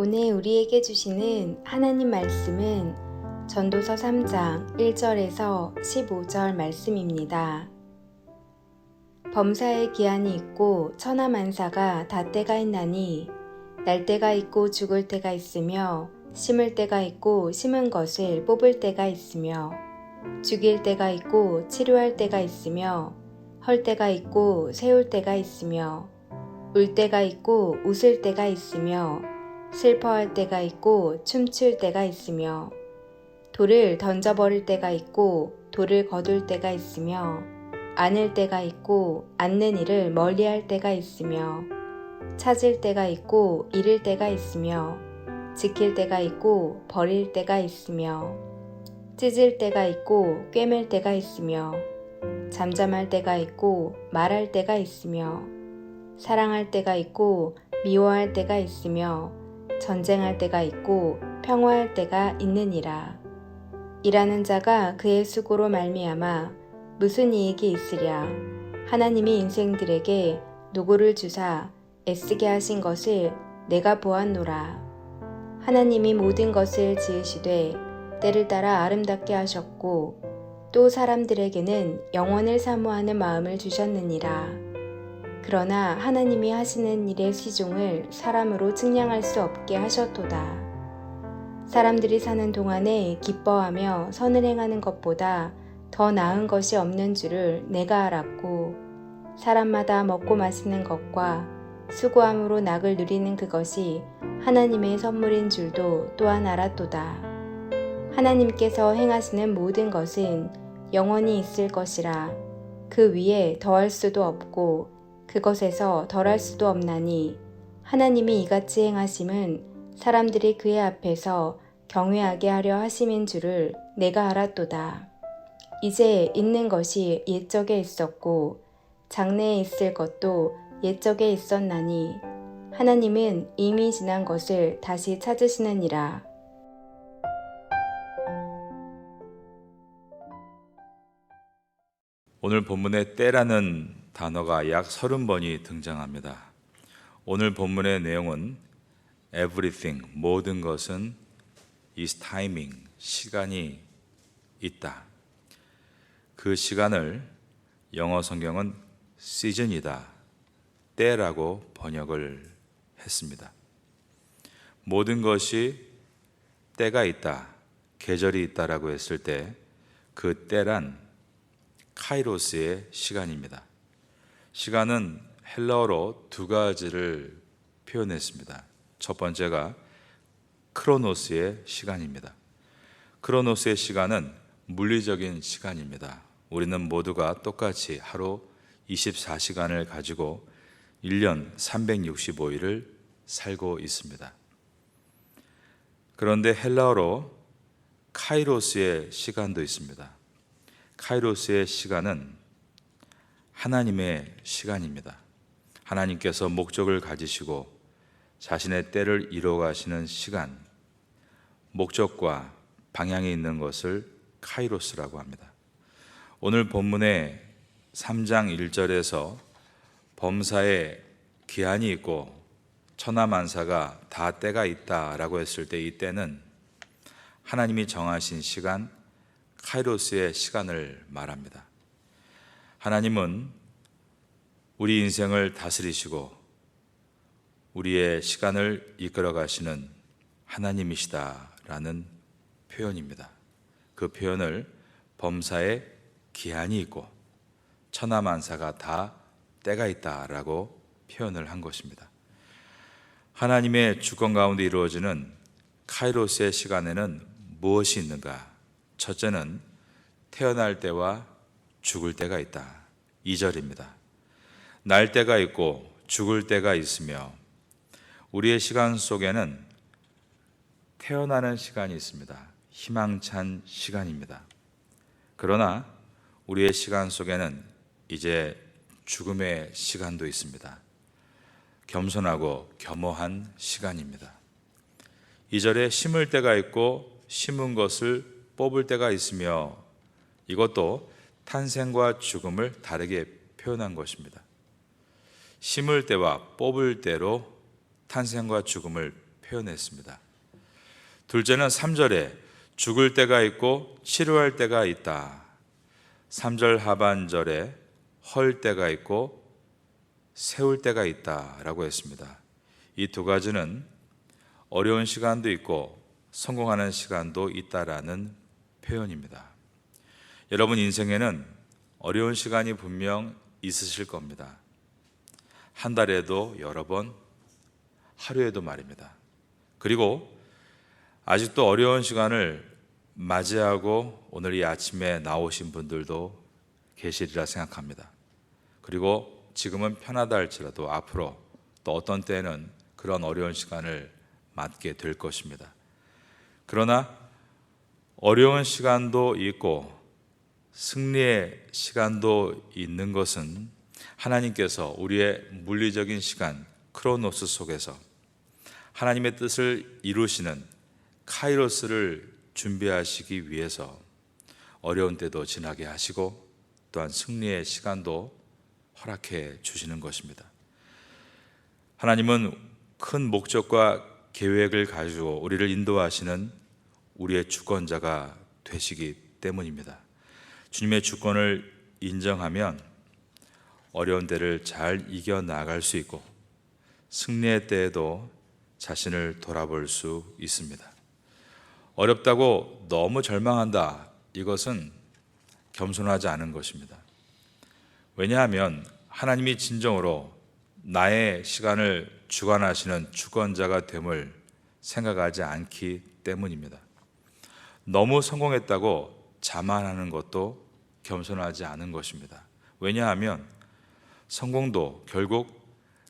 오늘 우리에게 주시는 하나님 말씀은 전도서 3장 1절에서 15절 말씀입니다. 범사에 기한이 있고 천하만사가 다 때가 있나니 날 때가 있고 죽을 때가 있으며 심을 때가 있고 심은 것을 뽑을 때가 있으며 죽일 때가 있고 치료할 때가 있으며 헐 때가 있고 세울 때가 있으며 울 때가 있고 웃을 때가 있으며 슬퍼할 때가 있고 춤출 때가 있으며 돌을 던져버릴 때가 있고 돌을 거둘 때가 있으며 안을 때가 있고 앉는 일을 멀리할 때가 있으며 찾을 때가 있고 잃을 때가 있으며 지킬 때가 있고 버릴 때가 있으며 찢을 때가 있고 꿰맬 때가 있으며 잠잠할 때가 있고 말할 때가 있으며 사랑할 때가 있고 미워할 때가 있으며 전쟁할 때가 있고 평화할 때가 있느니라. 일하는 자가 그의 수고로 말미암아 무슨 이익이 있으랴. 하나님이 인생들에게 노고를 주사 애쓰게 하신 것을 내가 보았노라. 하나님이 모든 것을 지으시되 때를 따라 아름답게 하셨고 또 사람들에게는 영원을 사모하는 마음을 주셨느니라. 그러나 하나님이 하시는 일의 시종을 사람으로 측량할 수 없게 하셨도다. 사람들이 사는 동안에 기뻐하며 선을 행하는 것보다 더 나은 것이 없는 줄을 내가 알았고 사람마다 먹고 마시는 것과 수고함으로 낙을 누리는 그것이 하나님의 선물인 줄도 또한 알았도다. 하나님께서 행하시는 모든 것은 영원히 있을 것이라. 그 위에 더할 수도 없고 그것에서 덜할 수도 없나니 하나님이 이같이 행하심은 사람들이 그의 앞에서 경외하게 하려 하심인 줄을 내가 알았도다. 이제 있는 것이 옛적에 있었고 장래에 있을 것도 옛적에 있었나니 하나님은 이미 지난 것을 다시 찾으시느니라. 오늘 본문에 때라는 단어가 약 30번이 등장합니다. 오늘 본문의 내용은 everything, 모든 것은 is timing, 시간이 있다. 그 시간을 영어 성경은 season이다, 때라고 번역을 했습니다. 모든 것이 때가 있다, 계절이 있다라고 했을 때 그 때란 카이로스의 시간입니다. 시간은 헬라어로 두 가지를 표현했습니다. 첫 번째가 크로노스의 시간입니다. 크로노스의 시간은 물리적인 시간입니다. 우리는 모두가 똑같이 하루 24시간을 가지고 1년 365일을 살고 있습니다. 그런데 헬라어로 카이로스의 시간도 있습니다. 카이로스의 시간은 하나님의 시간입니다. 하나님께서 목적을 가지시고 자신의 때를 이루어 가시는 시간, 목적과 방향이 있는 것을 카이로스라고 합니다. 오늘 본문의 3장 1절에서 범사에 기한이 있고 천하만사가 다 때가 있다라고 했을 때 이 때는 하나님이 정하신 시간, 카이로스의 시간을 말합니다. 하나님은 우리 인생을 다스리시고 우리의 시간을 이끌어 가시는 하나님이시다라는 표현입니다. 그 표현을 범사에 기한이 있고 천하만사가 다 때가 있다라고 표현을 한 것입니다. 하나님의 주권 가운데 이루어지는 카이로스의 시간에는 무엇이 있는가? 첫째는 태어날 때와 죽을 때가 있다. 2절입니다. 날 때가 있고 죽을 때가 있으며 우리의 시간 속에는 태어나는 시간이 있습니다. 희망찬 시간입니다. 그러나 우리의 시간 속에는 이제 죽음의 시간도 있습니다. 겸손하고 겸허한 시간입니다. 2절에 심을 때가 있고 심은 것을 뽑을 때가 있으며 이것도 탄생과 죽음을 다르게 표현한 것입니다. 심을 때와 뽑을 때로 탄생과 죽음을 표현했습니다. 둘째는 3절에 죽을 때가 있고 치료할 때가 있다. 3절 하반절에 헐 때가 있고 세울 때가 있다라고 했습니다. 이 두 가지는 어려운 시간도 있고 성공하는 시간도 있다라는 표현입니다. 여러분 인생에는 어려운 시간이 분명 있으실 겁니다. 한 달에도 여러 번, 하루에도 말입니다. 그리고 아직도 어려운 시간을 맞이하고 오늘 이 아침에 나오신 분들도 계시리라 생각합니다. 그리고 지금은 편하다 할지라도 앞으로 또 어떤 때는 그런 어려운 시간을 맞게 될 것입니다. 그러나 어려운 시간도 있고 승리의 시간도 있는 것은 하나님께서 우리의 물리적인 시간, 크로노스 속에서 하나님의 뜻을 이루시는 카이로스를 준비하시기 위해서 어려운 때도 지나게 하시고 또한 승리의 시간도 허락해 주시는 것입니다. 하나님은 큰 목적과 계획을 가지고 우리를 인도하시는 우리의 주권자가 되시기 때문입니다. 주님의 주권을 인정하면 어려운 때를 잘 이겨나갈 수 있고 승리의 때에도 자신을 돌아볼 수 있습니다. 어렵다고 너무 절망한다. 이것은 겸손하지 않은 것입니다. 왜냐하면 하나님이 진정으로 나의 시간을 주관하시는 주권자가 됨을 생각하지 않기 때문입니다. 너무 성공했다고 자만하는 것도 겸손하지 않은 것입니다. 왜냐하면 성공도 결국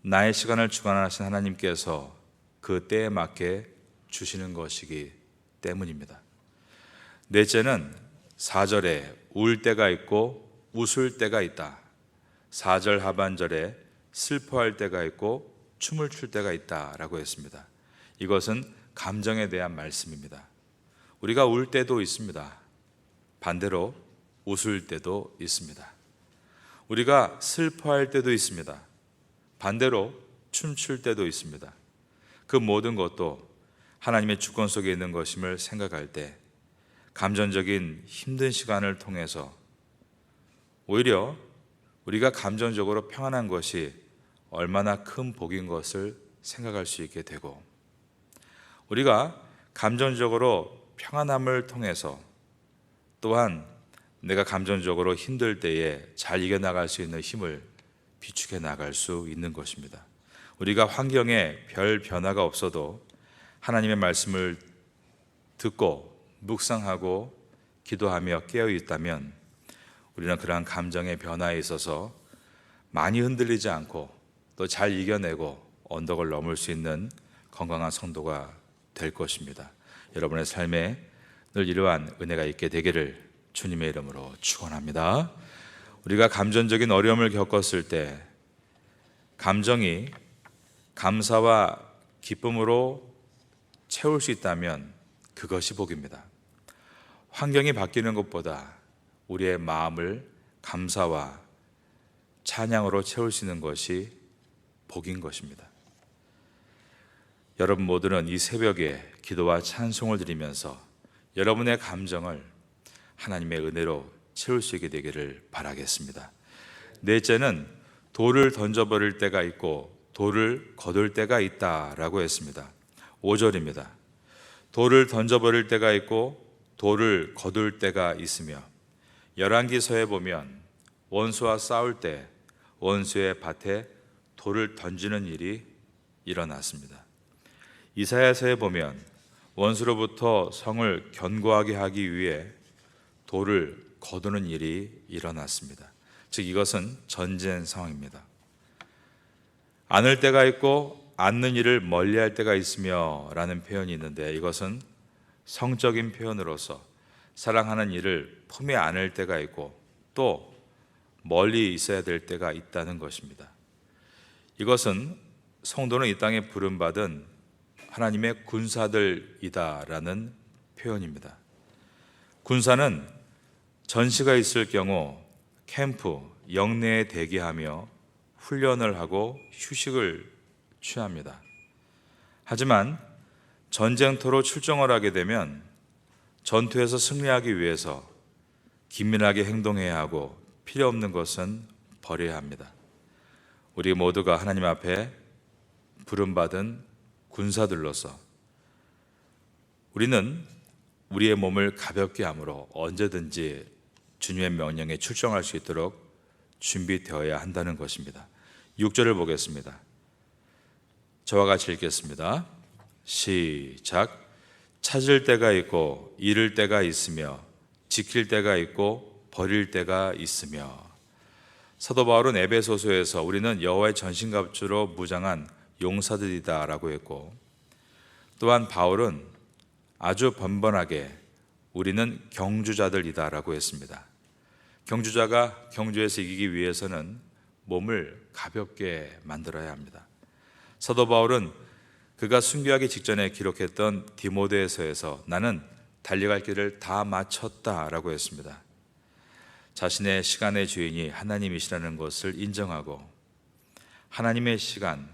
나의 시간을 주관하신 하나님께서 그 때에 맞게 주시는 것이기 때문입니다. 넷째는 4절에 울 때가 있고 웃을 때가 있다. 4절 하반절에 슬퍼할 때가 있고 춤을 출 때가 있다라고 했습니다. 이것은 감정에 대한 말씀입니다. 우리가 울 때도 있습니다. 반대로 웃을 때도 있습니다. 우리가 슬퍼할 때도 있습니다. 반대로 춤출 때도 있습니다. 그 모든 것도 하나님의 주권 속에 있는 것임을 생각할 때 감정적인 힘든 시간을 통해서 오히려 우리가 감정적으로 평안한 것이 얼마나 큰 복인 것을 생각할 수 있게 되고 우리가 감정적으로 평안함을 통해서 또한 내가 감정적으로 힘들 때에 잘 이겨나갈 수 있는 힘을 비축해 나갈 수 있는 것입니다. 우리가 환경에 별 변화가 없어도 하나님의 말씀을 듣고 묵상하고 기도하며 깨어 있다면 우리는 그러한 감정의 변화에 있어서 많이 흔들리지 않고 또 잘 이겨내고 언덕을 넘을 수 있는 건강한 성도가 될 것입니다. 여러분의 삶에 늘 이러한 은혜가 있게 되기를 주님의 이름으로 축원합니다. 우리가 감정적인 어려움을 겪었을 때 감정이 감사와 기쁨으로 채울 수 있다면 그것이 복입니다. 환경이 바뀌는 것보다 우리의 마음을 감사와 찬양으로 채울 수 있는 것이 복인 것입니다. 여러분 모두는 이 새벽에 기도와 찬송을 드리면서 여러분의 감정을 하나님의 은혜로 채울 수 있게 되기를 바라겠습니다. 넷째는 돌을 던져버릴 때가 있고 돌을 거둘 때가 있다라고 했습니다. 5절입니다. 돌을 던져버릴 때가 있고 돌을 거둘 때가 있으며 열왕기서에 보면 원수와 싸울 때 원수의 밭에 돌을 던지는 일이 일어났습니다. 이사야서에 보면 원수로부터 성을 견고하게 하기 위해 돌을 거두는 일이 일어났습니다. 즉 이것은 전쟁 상황입니다. 안을 때가 있고 안는 일을 멀리할 때가 있으며 라는 표현이 있는데 이것은 성적인 표현으로서 사랑하는 일을 품에 안을 때가 있고 또 멀리 있어야 될 때가 있다는 것입니다. 이것은 성도는 이 땅에 부름받은 하나님의 군사들이다라는 표현입니다. 군사는 전시가 있을 경우 캠프, 영내에 대기하며 훈련을 하고 휴식을 취합니다. 하지만 전쟁터로 출정을 하게 되면 전투에서 승리하기 위해서 긴밀하게 행동해야 하고 필요 없는 것은 버려야 합니다. 우리 모두가 하나님 앞에 부름받은 군사들로서 우리는 우리의 몸을 가볍게 함으로 언제든지 주님의 명령에 출정할 수 있도록 준비되어야 한다는 것입니다. 6절을 보겠습니다. 저와 같이 읽겠습니다. 시작. 찾을 때가 있고 잃을 때가 있으며 지킬 때가 있고 버릴 때가 있으며. 사도 바울은 에베소서에서 우리는 여호와의 전신갑주로 무장한 용사들이다라고 했고, 또한 바울은 아주 번번하게 우리는 경주자들이다라고 했습니다. 경주자가 경주에서 이기기 위해서는 몸을 가볍게 만들어야 합니다. 사도 바울은 그가 순교하기 직전에 기록했던 디모데서에서 나는 달려갈 길을 다 마쳤다라고 했습니다. 자신의 시간의 주인이 하나님이시라는 것을 인정하고 하나님의 시간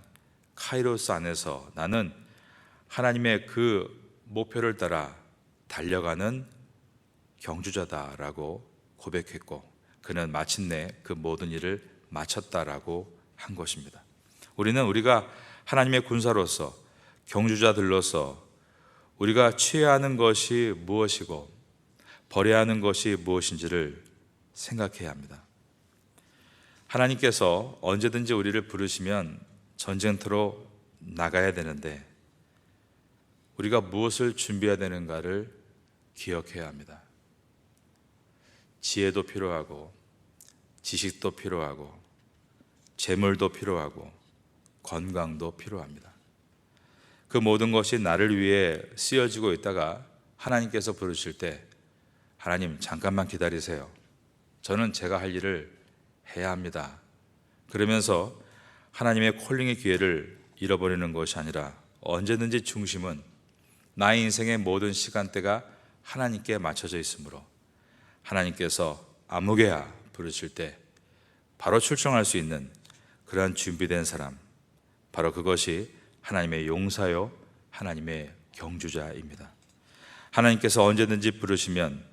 카이로스 안에서 나는 하나님의 그 목표를 따라 달려가는 경주자다라고 고백했고, 그는 마침내 그 모든 일을 마쳤다라고 한 것입니다. 우리는 우리가 하나님의 군사로서 경주자들로서 우리가 취해야 하는 것이 무엇이고 버려야 하는 것이 무엇인지를 생각해야 합니다. 하나님께서 언제든지 우리를 부르시면 전쟁터로 나가야 되는데 우리가 무엇을 준비해야 되는가를 기억해야 합니다. 지혜도 필요하고 지식도 필요하고 재물도 필요하고 건강도 필요합니다. 그 모든 것이 나를 위해 쓰여지고 있다가 하나님께서 부르실 때 하나님 잠깐만 기다리세요. 저는 제가 할 일을 해야 합니다. 그러면서 하나님의 콜링의 기회를 잃어버리는 것이 아니라 언제든지 중심은 나의 인생의 모든 시간대가 하나님께 맞춰져 있으므로 하나님께서 아무개야 부르실 때 바로 출정할 수 있는 그러한 준비된 사람, 바로 그것이 하나님의 용사요 하나님의 경주자입니다. 하나님께서 언제든지 부르시면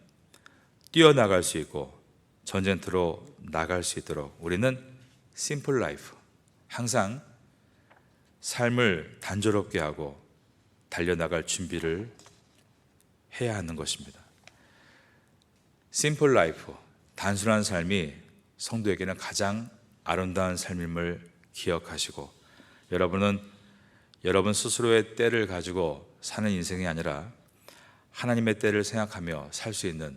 뛰어나갈 수 있고 전쟁터로 나갈 수 있도록 우리는 심플 라이프, 항상 삶을 단조롭게 하고 달려나갈 준비를 해야 하는 것입니다. 심플 라이프, 단순한 삶이 성도에게는 가장 아름다운 삶임을 기억하시고, 여러분은 여러분 스스로의 때를 가지고 사는 인생이 아니라 하나님의 때를 생각하며 살 수 있는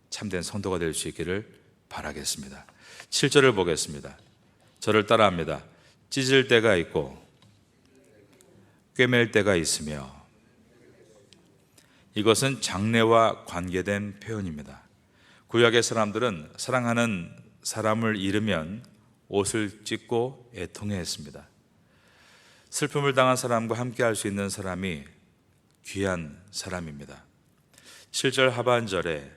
참된 성도가 될 수 있기를 바라겠습니다. 7절을 보겠습니다. 저를 따라합니다. 찢을 때가 있고 꿰맬 때가 있으며. 이것은 장래와 관계된 표현입니다. 구약의 사람들은 사랑하는 사람을 잃으면 옷을 찢고 애통해했습니다. 슬픔을 당한 사람과 함께 할 수 있는 사람이 귀한 사람입니다. 7절 하반절에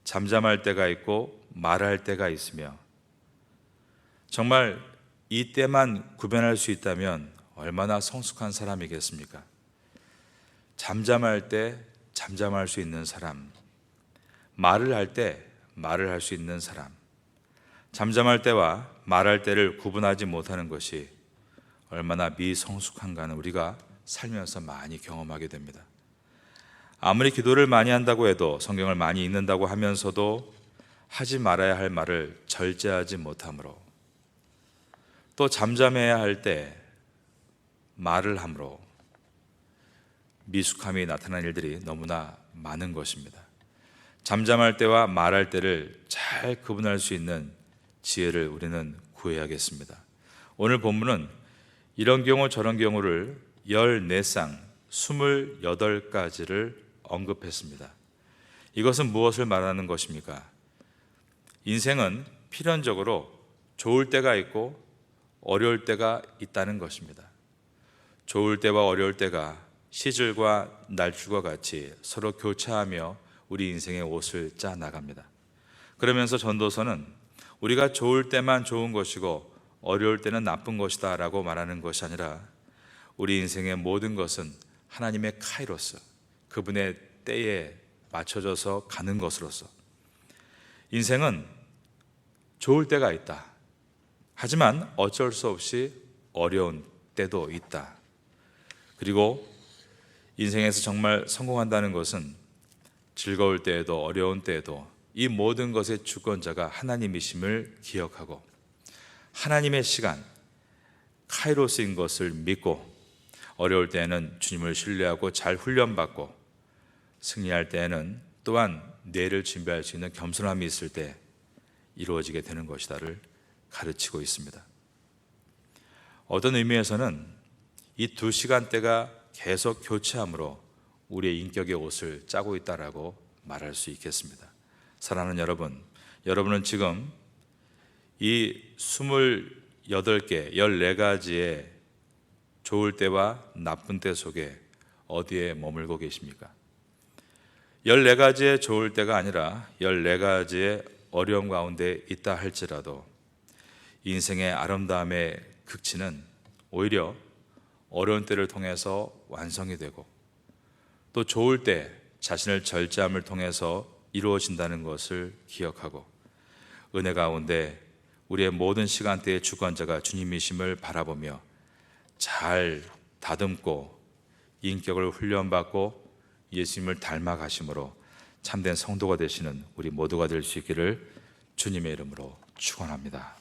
잠잠할 때가 있고 말할 때가 있으며, 정말 이 때만 구별할 수 있다면 얼마나 성숙한 사람이겠습니까? 잠잠할 때 잠잠할 수 있는 사람, 말을 할 때 말을 할 수 있는 사람, 잠잠할 때와 말할 때를 구분하지 못하는 것이 얼마나 미성숙한가는 우리가 살면서 많이 경험하게 됩니다. 아무리 기도를 많이 한다고 해도, 성경을 많이 읽는다고 하면서도 하지 말아야 할 말을 절제하지 못함으로, 또 잠잠해야 할 때 말을 함으로 미숙함이 나타나는 일들이 너무나 많은 것입니다. 잠잠할 때와 말할 때를 잘 구분할 수 있는 지혜를 우리는 구해야겠습니다. 오늘 본문은 이런 경우 저런 경우를 14쌍 28가지를 언급했습니다. 이것은 무엇을 말하는 것입니까? 인생은 필연적으로 좋을 때가 있고 어려울 때가 있다는 것입니다. 좋을 때와 어려울 때가 시절과 날줄과 같이 서로 교차하며 우리 인생의 옷을 짜 나갑니다. 그러면서 전도서는 우리가 좋을 때만 좋은 것이고 어려울 때는 나쁜 것이다 라고 말하는 것이 아니라 우리 인생의 모든 것은 하나님의 카이로스, 그분의 때에 맞춰져서 가는 것으로서 인생은 좋을 때가 있다. 하지만 어쩔 수 없이 어려운 때도 있다. 그리고 인생에서 정말 성공한다는 것은 즐거울 때에도 어려운 때에도 이 모든 것의 주권자가 하나님이심을 기억하고 하나님의 시간, 카이로스인 것을 믿고 어려울 때에는 주님을 신뢰하고 잘 훈련받고 승리할 때에는 또한 뇌를 준비할 수 있는 겸손함이 있을 때 이루어지게 되는 것이다를 가르치고 있습니다. 어떤 의미에서는 이 두 시간대가 계속 교체함으로 우리의 인격의 옷을 짜고 있다라고 말할 수 있겠습니다. 사랑하는 여러분, 여러분은 지금 이 28개, 14가지의 좋을 때와 나쁜 때 속에 어디에 머물고 계십니까? 14가지의 좋을 때가 아니라 14가지의 어려움 가운데 있다 할지라도 인생의 아름다움의 극치는 오히려 어려운 때를 통해서 완성이 되고 또 좋을 때 자신을 절제함을 통해서 이루어진다는 것을 기억하고 은혜 가운데 우리의 모든 시간대의 주관자가 주님이심을 바라보며 잘 다듬고 인격을 훈련받고 예수님을 닮아가심으로 참된 성도가 되시는 우리 모두가 될 수 있기를 주님의 이름으로 축원합니다.